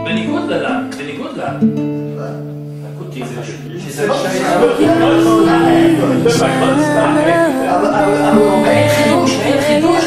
בניגוד לה. לקוטי זה לא חידוש.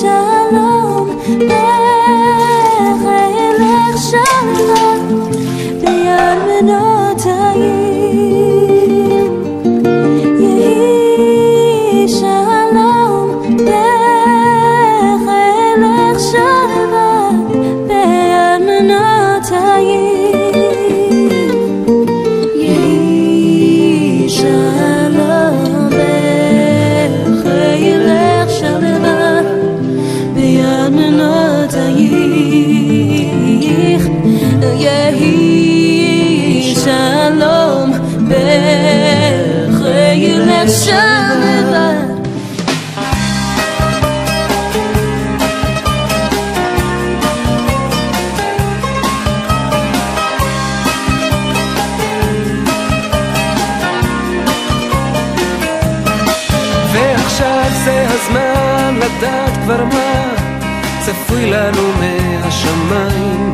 שלום בחילך שלום בירמנותיים יהי שלום בחילך שלום בירמנותיים יהי שלום בחילך שלום ימנותייך יהי שלום בחילך שלום ועכשיו זה הזמן לדעת כבר מה צפוי לנו מהשמיים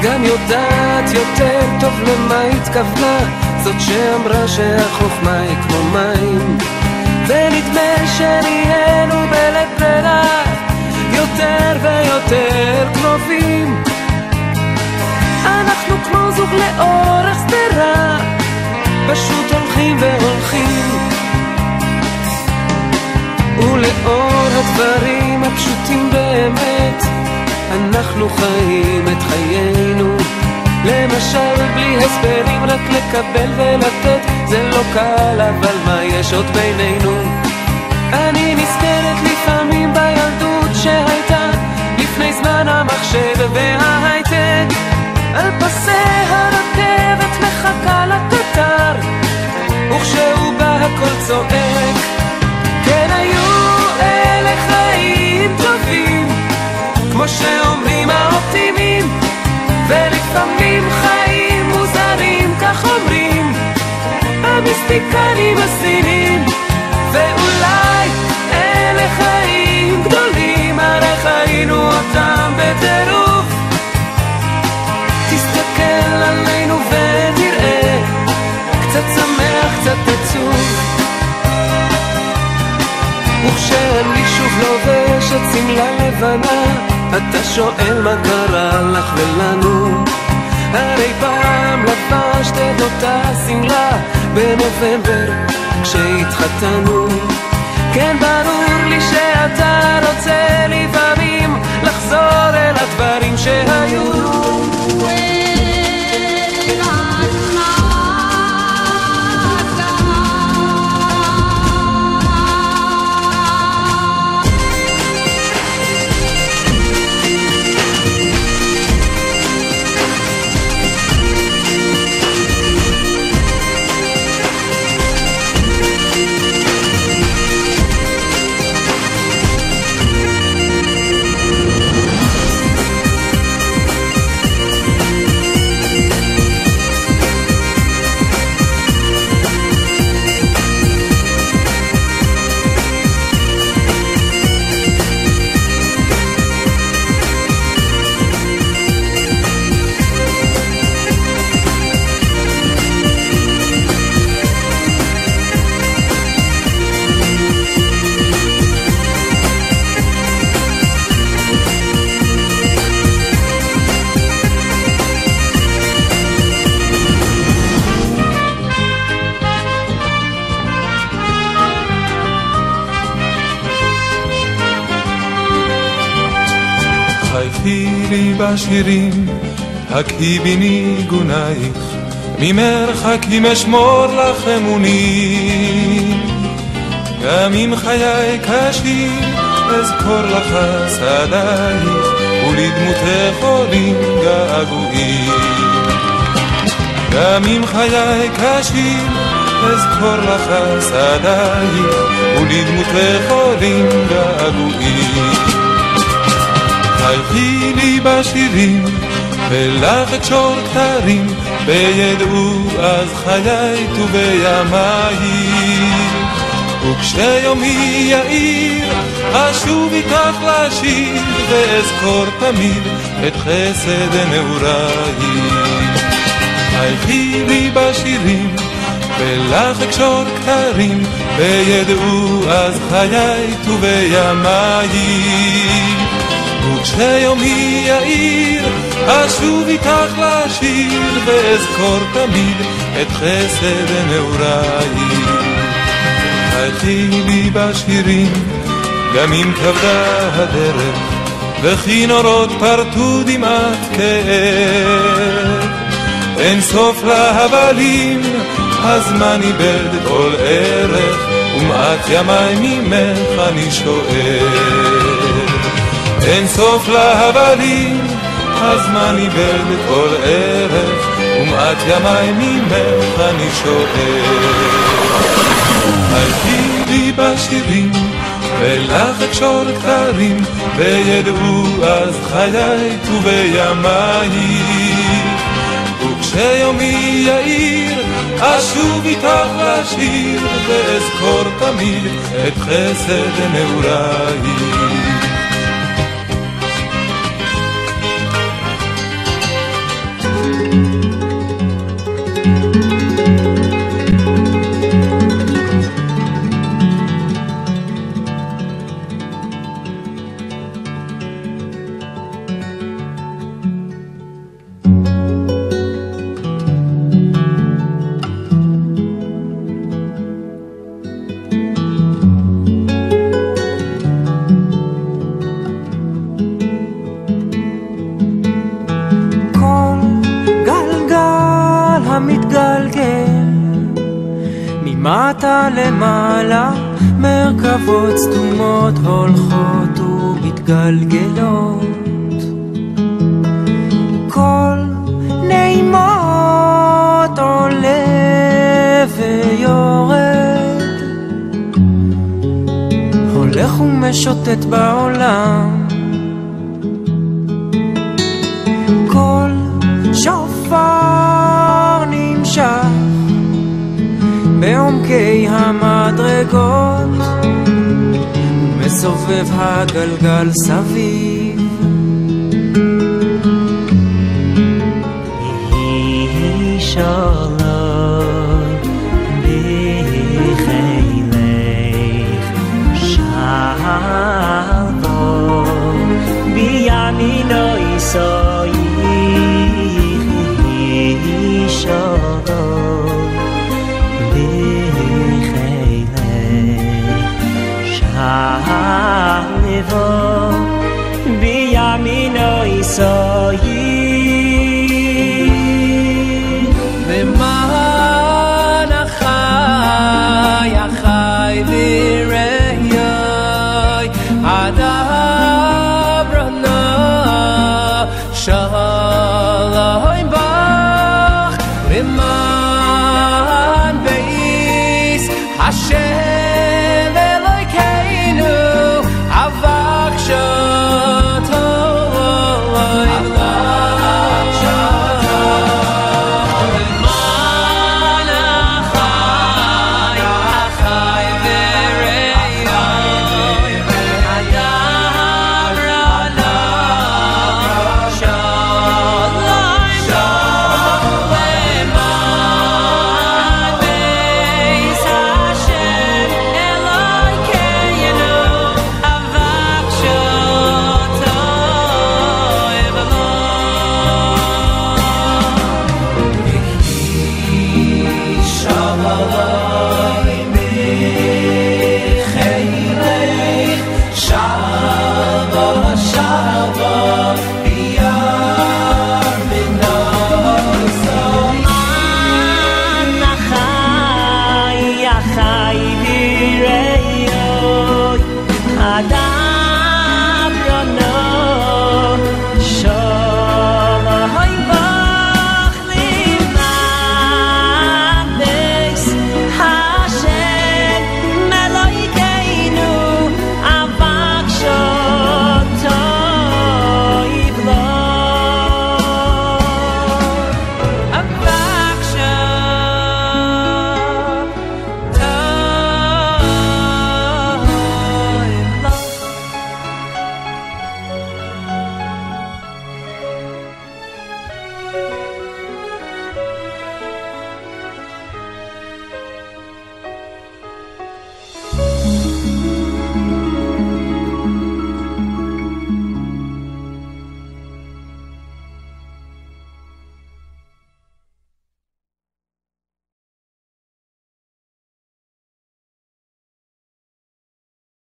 גם יודעת יותר טוב למה התכוונה זאת שאמרה שהחוכמה היא כמו מים ונדמה שנהיינו בלית ברירה יותר ויותר קרובים אנחנו כמו זוג לאורך סדרה פשוט הולכים והולכים ולאור הדברים הפשוטים באמת אנחנו חיים את חיינו למשל בלי הסברים רק לקבל ולתת זה לא קל אבל מה יש עוד בינינו אני נזכרת לפעמים בילדות שהייתה לפני זמן המחשב וההייטק על פסי הרכבת מחכה לקטר וכשהוא בא הכל צועק כן היו אלה חיים טובים כמו שאומרים האופטימים ולפעמים חיים מוזרים כך אומרים המיסטיקנים הסינים ואולי אלה חיים גדולים הרי חיינו אותם בטירוף תסתכל עלינו ותראה קצת שמח קצת עצוב וכשאני שוב לובש את סמלה לבנה אתה שואל מה קרה לך ולנו הרי פעם לבשת את אותה סמלה בנובמבר כשהתחתנו כן ברור לי שאתה רוצה לפעמים לחזור אל הדברים שהיו חייכי לי בשירים, הקהי בי ניגונייך, ממרחקים אשמור לך אמונים, גם אם חיי קשים אזכור לך שדייך, ולדמותך עולים געגועים. גם אם חיי קשים אזכור לך שדייך, ולדמותך עולים געגועים. חייכי לי בשירים ולך אקשור כתרים, בידעו אז חיי ובימייך. וכשיומי יאיר אשוב איתך לשיר, ואזכור תמיד את חסד נעורייך. חייכי לי בשירים ולך אקשור כתרים, בידעו אז חיי ובימייך. וכשיומי יאיר אשוב איתך לשיר, ואזכור תמיד את חסד נעורייך. חייכי לי בשירים גם אם כבדה הדרך, וכינורות פרטו דמעת כאב. אין סוף להבלים, הזמן איבד כל ערך, ומעט ימי ממך אני שואל. אין סוף להבלים, הזמן איבד כל ערך, ומעט ימי ממך אני שואל. חייכי לי בשירים ולך אקשור כתרים, וידעו אז חיי ובימייך. וכשיומי יאיר אשוב איתך לשיר, ואזכור תמיד את חסד נעורייך. מטה למעלה מרכבות סתומות הולכות ומתגלגלות, כל נעימות עולה ויורד, הולך ומשוטט בעולם, כל שופר נמשך בעומקי המדרגות, מסובב הגלגל סביב. יהי שלום בחילך, שלום בימינו יסוייך. יהי שלום לבוא בימינו יסוייך. למען החי החי ויראי הדברנה